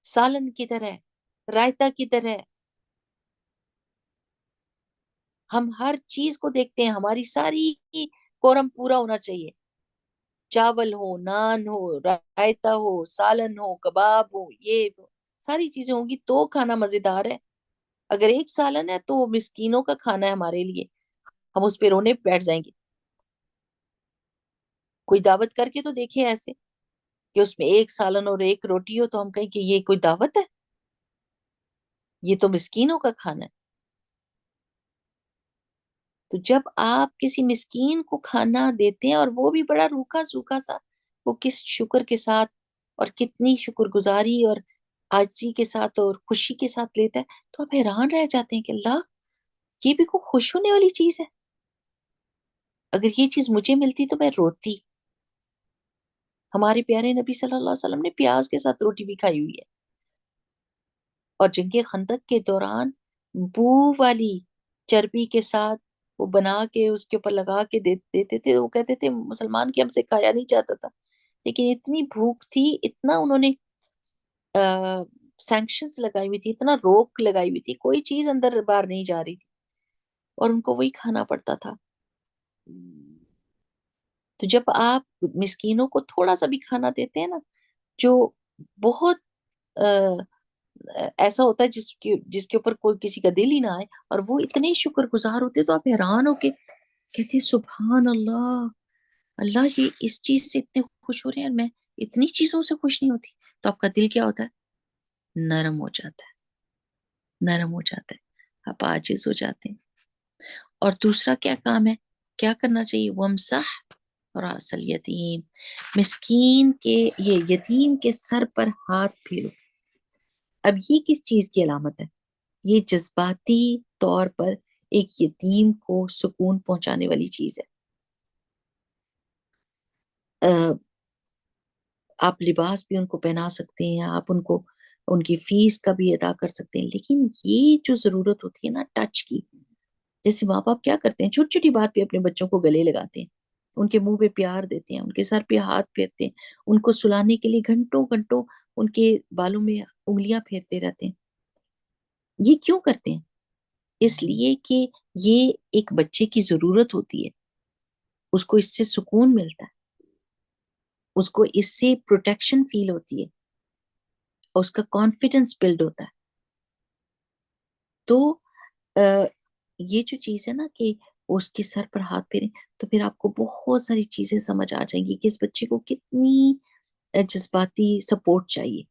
سالن کی طرح، رائتا کی طرح. ہم ہر چیز کو دیکھتے ہیں، ہماری ساری کورم پورا ہونا چاہیے. چاول ہو، نان ہو، رائتا ہو، سالن ہو، کباب ہو، یہ ساری چیزیں ہوں گی تو کھانا مزیدار ہے. اگر ایک سالن ہے تو وہ مسکینوں کا کھانا ہے ہمارے لیے، ہم اس پہ رونے بیٹھ جائیں گے. کوئی دعوت کر کے تو دیکھے ایسے کہ اس میں ایک سالن اور ایک روٹی ہو، تو ہم کہیں کہ یہ کوئی دعوت ہے؟ یہ تو مسکینوں کا کھانا ہے. تو جب آپ کسی مسکین کو کھانا دیتے ہیں، اور وہ بھی بڑا روکھا سوکھا سا، وہ کس شکر کے ساتھ اور کتنی شکر گزاری اور عاجزی کے ساتھ اور خوشی کے ساتھ لیتا ہے، تو آپ حیران رہ جاتے ہیں کہ اللہ، یہ بھی کوئی خوش ہونے والی چیز ہے. اگر یہ چیز مجھے ملتی تو میں روتی. ہمارے پیارے نبی صلی اللہ علیہ وسلم نے پیاز کے ساتھ روٹی بھی کھائی ہوئی ہے، اور جنگ خندق کے دوران بو والی چربی کے ساتھ وہ بنا کے اس کے اوپر لگا کے دیتے تھے. وہ کہتے تھے مسلمان کی ہم سے کھایا نہیں جاتا تھا، لیکن اتنی بھوک تھی، اتنا انہوں نے سینکشنز لگائی ہوئی تھی، اتنا روک لگائی ہوئی تھی، کوئی چیز اندر باہر نہیں جا رہی تھی، اور ان کو وہی کھانا پڑتا تھا. تو جب آپ مسکینوں کو تھوڑا سا بھی کھانا دیتے ہیں نا، جو بہت ایسا ہوتا ہے جس کے اوپر کوئی کسی کا دل ہی نہ آئے، اور وہ اتنے شکر گزار ہوتے، تو آپ حیران ہو کے کہتے ہیں سبحان اللہ، اللہ یہ اس چیز سے اتنے خوش ہو رہے ہیں، اور میں اتنی چیزوں سے خوش نہیں ہوتی. تو آپ کا دل کیا ہوتا ہے؟ نرم ہو جاتا ہے، نرم ہو جاتا ہے، آپ عاجز ہو جاتے ہیں. اور دوسرا کیا کام ہے، کیا کرنا چاہیے؟ وَامْسَحْ رَأْسَ الْيَتِيمِ، مسکین کے، یہ یتیم کے سر پر ہاتھ پھیرو. اب یہ کس چیز کی علامت ہے؟ یہ جذباتی طور پر ایک یتیم کو سکون پہنچانے والی چیز ہے. آپ لباس بھی ان کو پہنا سکتے ہیں، آپ ان کو ان کی فیس کا بھی ادا کر سکتے ہیں، لیکن یہ جو ضرورت ہوتی ہے نا ٹچ کی، جیسے ماں باپ کیا کرتے ہیں، چھوٹی چھوٹی بات پہ اپنے بچوں کو گلے لگاتے ہیں، ان کے منہ پہ پیار دیتے ہیں، ان کے سر پہ ہاتھ پھیرتے ہیں، ان کو سلانے کے لیے گھنٹوں گھنٹوں ان کے بالوں میں انگلیاں پھیرتے رہتے ہیں. یہ کیوں کرتے ہیں؟ اس لیے کہ یہ ایک بچے کی ضرورت ہوتی ہے، اس کو اس سے سکون ملتا ہے، اس کو اس سے پروٹیکشن فیل ہوتی ہے، اور اس کا کانفیڈینس بلڈ ہوتا ہے. تو یہ جو چیز ہے نا کہ اس کے سر پر ہاتھ پھیریں، تو پھر آپ کو بہت ساری چیزیں سمجھ آ جائیں گی کہ اس بچے کو کتنی جذباتی سپورٹ چاہیے.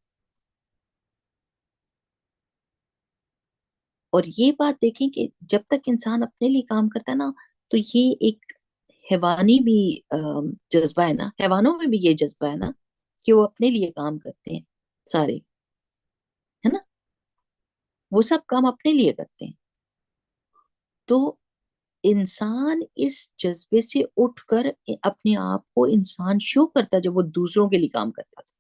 اور یہ بات دیکھیں کہ جب تک انسان اپنے لیے کام کرتا ہے نا، تو یہ ایک حیوانی بھی جذبہ ہے نا، حیوانوں میں بھی یہ جذبہ ہے نا کہ وہ اپنے لیے کام کرتے ہیں سارے، ہے نا، وہ سب کام اپنے لیے کرتے ہیں. تو انسان اس جذبے سے اٹھ کر اپنے آپ کو انسان شو کرتا ہے جب وہ دوسروں کے لیے کام کرتا ہے.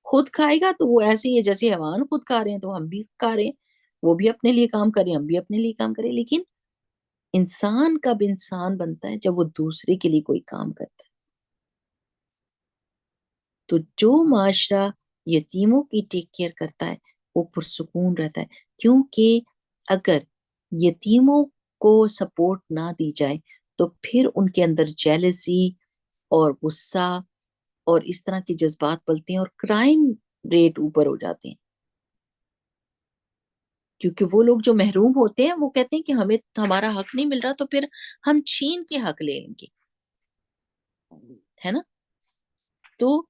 خود کھائے گا تو وہ ایسے ہی ہے جیسے حیوان خود کھا رہے ہیں تو ہم بھی کھا رہے ہیں، وہ بھی اپنے لیے کام کریں، ہم بھی اپنے لیے کام کریں. لیکن انسان کب انسان بنتا ہے؟ جب وہ دوسرے کے لیے کوئی کام کرتا ہے. تو جو معاشرہ یتیموں کی ٹیک کیئر کرتا ہے وہ پرسکون رہتا ہے. کیونکہ اگر یتیموں کو سپورٹ نہ دی جائے تو پھر ان کے اندر جیلسی اور غصہ اور اس طرح کے جذبات پلتے ہیں اور کرائم ریٹ اوپر ہو جاتے ہیں. کیونکہ وہ لوگ جو محروم ہوتے ہیں وہ کہتے ہیں کہ ہمیں ہمارا حق نہیں مل رہا، تو پھر ہم چھین کے حق لے لیں گے، ہے نا. تو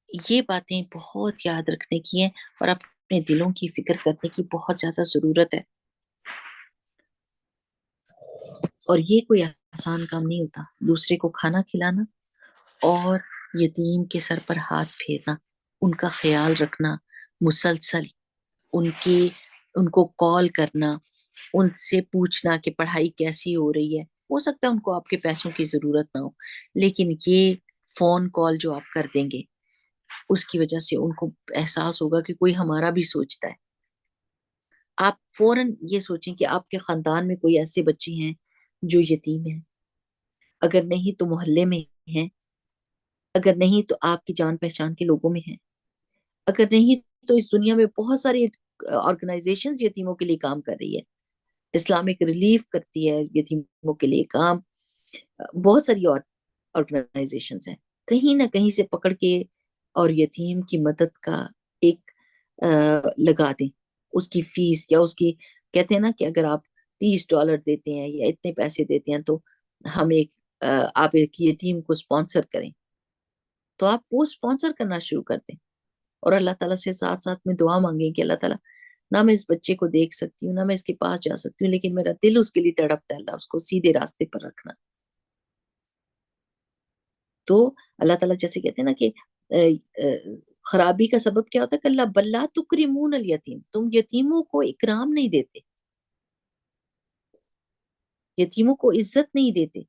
یہ باتیں بہت یاد رکھنے کی ہیں اور اپنے دلوں کی فکر کرنے کی بہت زیادہ ضرورت ہے. اور یہ کوئی آسان کام نہیں ہوتا، دوسرے کو کھانا کھلانا اور یتیم کے سر پر ہاتھ پھیرنا، ان کا خیال رکھنا مسلسل، ان کی ان کو کال کرنا، ان سے پوچھنا کہ پڑھائی کیسی ہو رہی ہے. ہو سکتا ہے ان کو آپ کے پیسوں کی ضرورت نہ ہو، لیکن یہ فون کال جو آپ کر دیں گے اس کی وجہ سے ان کو احساس ہوگا کہ کوئی ہمارا بھی سوچتا ہے. آپ فوراً یہ سوچیں کہ آپ کے خاندان میں کوئی ایسے بچے ہیں جو یتیم ہیں، اگر نہیں تو محلے میں ہیں، اگر نہیں تو آپ کی جان پہچان کے لوگوں میں ہیں، اگر نہیں تو اس دنیا میں بہت ساری آرگنائزیشن یتیموں کے لیے کام کر رہی ہے. اسلامک ریلیف کرتی ہے یتیموں کے لیے کام، بہت ساری اور آرگنائزیشنز ہیں. کہیں نہ کہیں سے پکڑ کے اور یتیم کی مدد کا ایک لگا دیں، اس کی فیس یا اس کی، کہتے ہیں نا کہ اگر آپ $30 دیتے ہیں یا اتنے پیسے دیتے ہیں تو ہم ایک آپ ایک یتیم کو اسپانسر کریں، تو آپ وہ اسپانسر کرنا شروع کر دیں. اور اللہ تعالیٰ سے ساتھ ساتھ میں دعا مانگیں کہ اللہ تعالیٰ، نہ میں اس بچے کو دیکھ سکتی ہوں، نہ میں اس کے پاس جا سکتی ہوں، لیکن میرا دل اس کے لیے تڑپتا ہے، اللہ اس کو سیدھے راستے پر رکھنا. تو اللہ تعالیٰ جیسے کہتے ہیں نا کہ خرابی کا سبب کیا ہوتا ہے کہ اللہ بلا تکرمون الیتیم، تم یتیموں کو اکرام نہیں دیتے، یتیموں کو عزت نہیں دیتے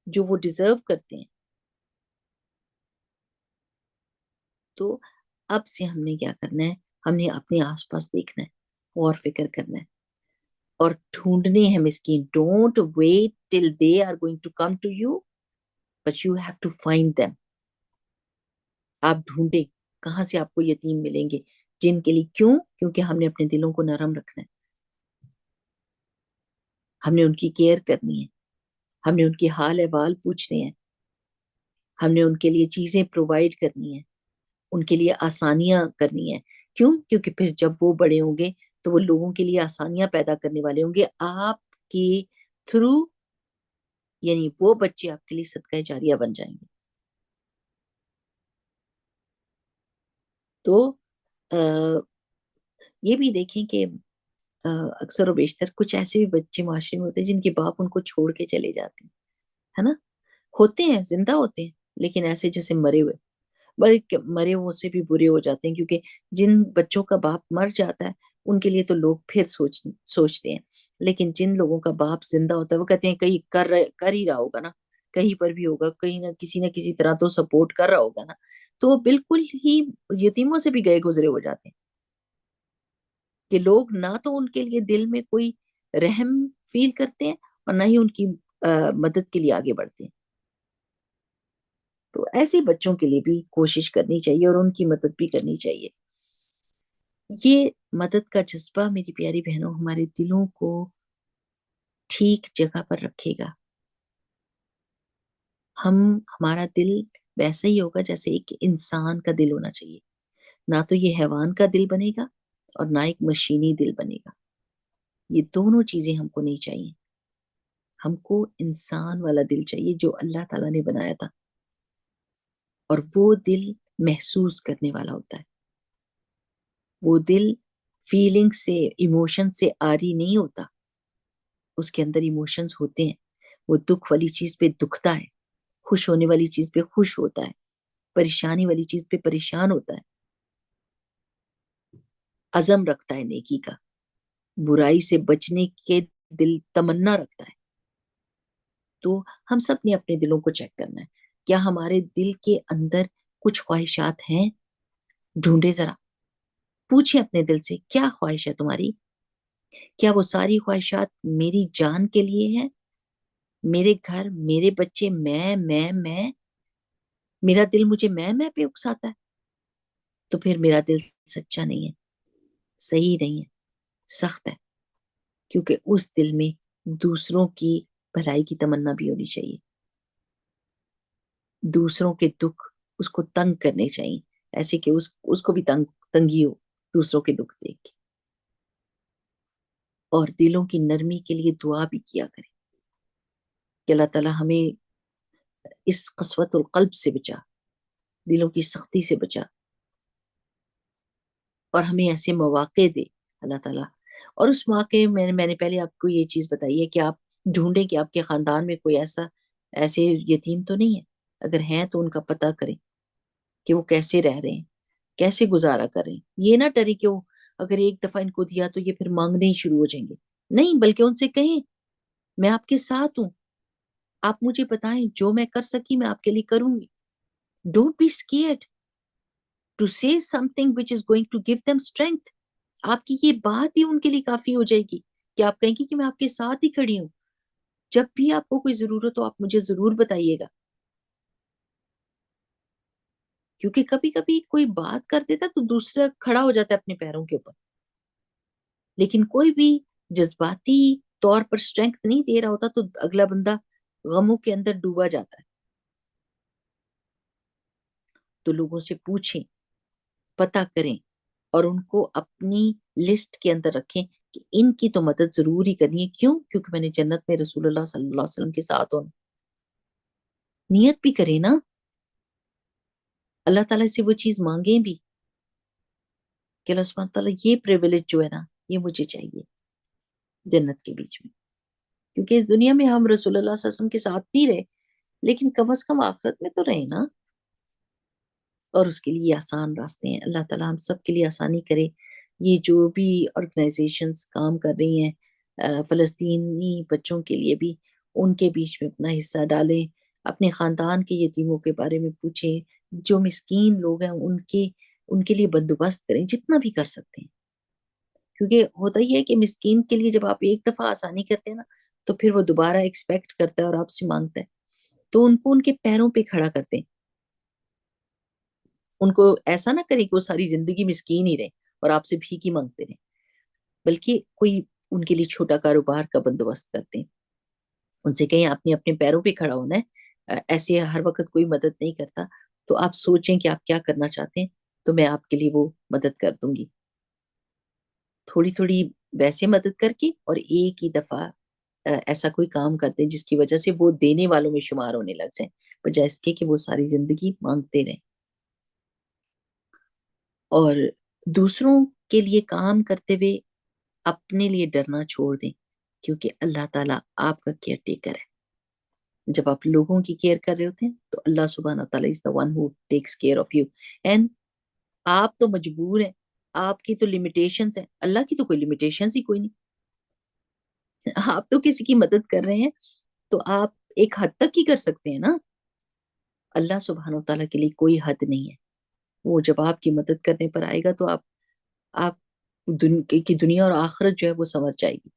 جو وہ ڈیزرو کرتے ہیں. تو اب سے ہم نے کیا کرنا ہے؟ ہم نے اپنے آس پاس دیکھنا ہے، غور فکر کرنا ہے اور ڈھونڈنے ہیں مسکین. Don't wait till they are going to come to you but you have to find them. آپ ڈھونڈیں کہاں سے آپ کو یتیم ملیں گے جن کے لیے، کیونکہ ہم نے اپنے دلوں کو نرم رکھنا ہے، ہم نے ان کی کیئر کرنی ہے، ہم نے ان کی حال احوال پوچھنے ہیں، ہم نے ان کے لیے چیزیں پرووائڈ کرنی ہیں، ان کے لیے آسانیاں کرنی ہیں. کیونکہ پھر جب وہ بڑے ہوں گے تو وہ لوگوں کے لیے آسانیاں پیدا کرنے والے ہوں گے آپ کی تھرو، یعنی وہ بچے آپ کے لیے صدقہ جاریہ بن جائیں گے. تو یہ بھی دیکھیں کہ اکثر و بیشتر کچھ ایسے بھی بچے معاشرے میں ہوتے ہیں جن کے باپ ان کو چھوڑ کے چلے جاتے ہیں، ہے نا، ہوتے ہیں، زندہ ہوتے ہیں، لیکن ایسے جیسے مرے ہوئے، بلکہ مرے ہوئے سے بھی برے ہو جاتے ہیں. کیونکہ جن بچوں کا باپ مر جاتا ہے ان کے لیے تو لوگ پھر سوچتے ہیں، لیکن جن لوگوں کا باپ زندہ ہوتا ہے وہ کہتے ہیں کہیں کر ہی رہا ہوگا نا، کہیں پر بھی ہوگا، کہیں نہ کسی طرح تو سپورٹ کر رہا ہوگا نا. تو وہ بالکل ہی یتیموں سے بھی گئے گزرے ہو جاتے ہیں کہ لوگ نہ تو ان کے لیے دل میں کوئی رحم فیل کرتے ہیں اور نہ ہی ان کی مدد کے لیے آگے بڑھتے ہیں. تو ایسے بچوں کے لیے بھی کوشش کرنی چاہیے اور ان کی مدد بھی کرنی چاہیے. یہ مدد کا جذبہ میری پیاری بہنوں ہمارے دلوں کو ٹھیک جگہ پر رکھے گا. ہمارا دل ویسا ہی ہوگا جیسے ایک انسان کا دل ہونا چاہیے. نہ تو یہ حیوان کا دل بنے گا اور نہ ایک مشینی دل بنے گا. یہ دونوں چیزیں ہم کو نہیں چاہیے. ہم کو انسان والا دل چاہیے جو اللہ تعالیٰ نے بنایا تھا, اور وہ دل محسوس کرنے والا ہوتا ہے. وہ دل فیلنگ سے, ایموشن سے آری نہیں ہوتا. اس کے اندر ایموشنز ہوتے ہیں. وہ دکھ والی چیز پہ دکھتا ہے, خوش ہونے والی چیز پہ خوش ہوتا ہے, پریشانی والی چیز پہ پریشان ہوتا ہے, عزم رکھتا ہے نیکی کا, برائی سے بچنے کے دل تمنا رکھتا ہے. تو ہم سب نے اپنے دلوں کو چیک کرنا ہے. کیا ہمارے دل کے اندر کچھ خواہشات ہیں؟ ڈھونڈے ذرا, پوچھیں اپنے دل سے, کیا خواہش ہے تمہاری؟ کیا وہ ساری خواہشات میری جان کے لیے ہیں؟ میرے گھر, میرے بچے, میں میرا دل مجھے میں پہ اکساتا ہے, تو پھر میرا دل سچا نہیں ہے, صحیح نہیں ہے, سخت ہے. کیونکہ اس دل میں دوسروں کی بھلائی کی تمنا بھی ہونی چاہیے. دوسروں کے دکھ اس کو تنگ کرنے چاہیے, ایسے کہ اس کو بھی تنگی ہو دوسروں کے دکھ دیکھ کے. اور دلوں کی نرمی کے لیے دعا بھی کیا کرے کہ اللہ تعالیٰ ہمیں اس قسوت القلب سے بچا, دلوں کی سختی سے بچا, اور ہمیں ایسے مواقع دے اللہ تعالیٰ. اور اس موقع میں نے پہلے آپ کو یہ چیز بتائی ہے کہ آپ ڈھونڈیں کہ آپ کے خاندان میں کوئی ایسے یتیم تو نہیں ہے. اگر ہیں تو ان کا پتہ کریں کہ وہ کیسے رہ رہے ہیں, کیسے گزارا کر رہے ہیں. یہ نہ ڈرے کہ وہ اگر ایک دفعہ ان کو دیا تو یہ پھر مانگنے ہی شروع ہو جائیں گے. نہیں, بلکہ ان سے کہیں میں آپ کے ساتھ ہوں, آپ مجھے بتائیں, جو میں کر سکی میں آپ کے لیے کروں گی. Don't be scared to say something which is going to give them strength. آپ کی یہ بات ہی ان کے لیے کافی ہو جائے گی کہ آپ کہیں گی کہ میں آپ کے ساتھ ہی کھڑی ہوں, جب بھی آپ کو کوئی ضرورت ہو آپ مجھے ضرور بتائیے گا. کیونکہ کبھی کبھی کوئی بات کر دیتا تو دوسرا کھڑا ہو جاتا ہے اپنے پیروں کے اوپر, لیکن کوئی بھی جذباتی طور پر اسٹرینتھ نہیں دے رہا ہوتا تو اگلا بندہ غموں کے اندر ڈوبا جاتا ہے. تو لوگوں سے پوچھیں, پتہ کریں, اور ان کو اپنی لسٹ کے اندر رکھیں کہ ان کی تو مدد ضرور ہی کرنی ہے. کیوں؟ کیونکہ میں نے جنت میں رسول اللہ صلی اللہ علیہ وسلم کے ساتھ ہونا. نیت بھی کریں نا, اللہ تعالیٰ سے وہ چیز مانگیں بھی کہ اللہ سبحانہ تعالیٰ یہ پریویلیج جو ہے نا یہ مجھے چاہیے جنت کے بیچ میں. کیونکہ اس دنیا میں ہم رسول اللہ صلی اللہ علیہ وسلم کے ساتھ نہیں رہے, لیکن کم از کم آخرت میں تو رہے نا. اور اس کے لیے آسان راستے ہیں. اللہ تعالیٰ ہم سب کے لیے آسانی کرے. یہ جو بھی آرگنائزیشنز کام کر رہی ہیں فلسطینی بچوں کے لیے بھی, ان کے بیچ میں اپنا حصہ ڈالیں, اپنے خاندان کے یتیموں کے بارے میں پوچھیں, جو مسکین لوگ ہیں ان کے لیے بندوبست کریں جتنا بھی کر سکتے ہیں. کیونکہ ہوتا ہی ہے کہ مسکین کے لیے جب آپ ایک دفعہ آسانی کرتے ہیں نا تو پھر وہ دوبارہ ایکسپیکٹ کرتا ہے اور آپ سے مانگتا ہے. تو ان کو ان کے پیروں پہ کھڑا کرتے ہیں. ان کو ایسا نہ کریں کہ وہ ساری زندگی مسکین ہی رہیں اور آپ سے بھیک ہی مانگتے رہیں, بلکہ کوئی ان کے لیے چھوٹا کاروبار کا بندوبست کرتے ہیں. ان سے کہیں آپ نے اپنے پیروں پہ کھڑا ہونا ہے, ایسے ہر وقت کوئی مدد نہیں کرتا, تو آپ سوچیں کہ آپ کیا کرنا چاہتے ہیں تو میں آپ کے لیے وہ مدد کر دوں گی. تھوڑی تھوڑی ویسے مدد کر کے, اور ایک ہی دفعہ ایسا کوئی کام کرتے ہیں جس کی وجہ سے وہ دینے والوں میں شمار ہونے لگ جائیں, بجائے اس کے کہ وہ ساری زندگی مانگتے رہیں. اور دوسروں کے لیے کام کرتے ہوئے اپنے لیے ڈرنا چھوڑ دیں, کیونکہ اللہ تعالیٰ آپ کا کیئر ٹیکر ہے. جب آپ لوگوں کی کیئر کر رہے ہوتے ہیں تو اللہ سبحانہ تعالیٰ is the one who takes care of you. And آپ تو مجبور ہیں, آپ کی تو لمیٹیشنز ہیں, اللہ کی تو کوئی لمیٹیشنز ہی کوئی نہیں. آپ تو کسی کی مدد کر رہے ہیں تو آپ ایک حد تک ہی کر سکتے ہیں نا. اللہ سبحانہ تعالیٰ کے لیے کوئی حد نہیں ہے. وہ جب آپ کی مدد کرنے پر آئے گا تو آپ کی دنیا اور آخرت جو ہے وہ سنور جائے گی.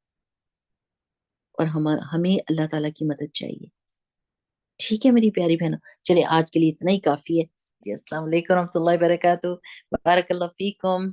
اور ہمیں اللہ تعالیٰ کی مدد چاہیے. ٹھیک ہے میری پیاری بہنوں, چلے آج کے لیے اتنا ہی کافی ہے. جی السلام علیکم ورحمۃ اللہ وبرکاتہ. بارک اللہ فیکم.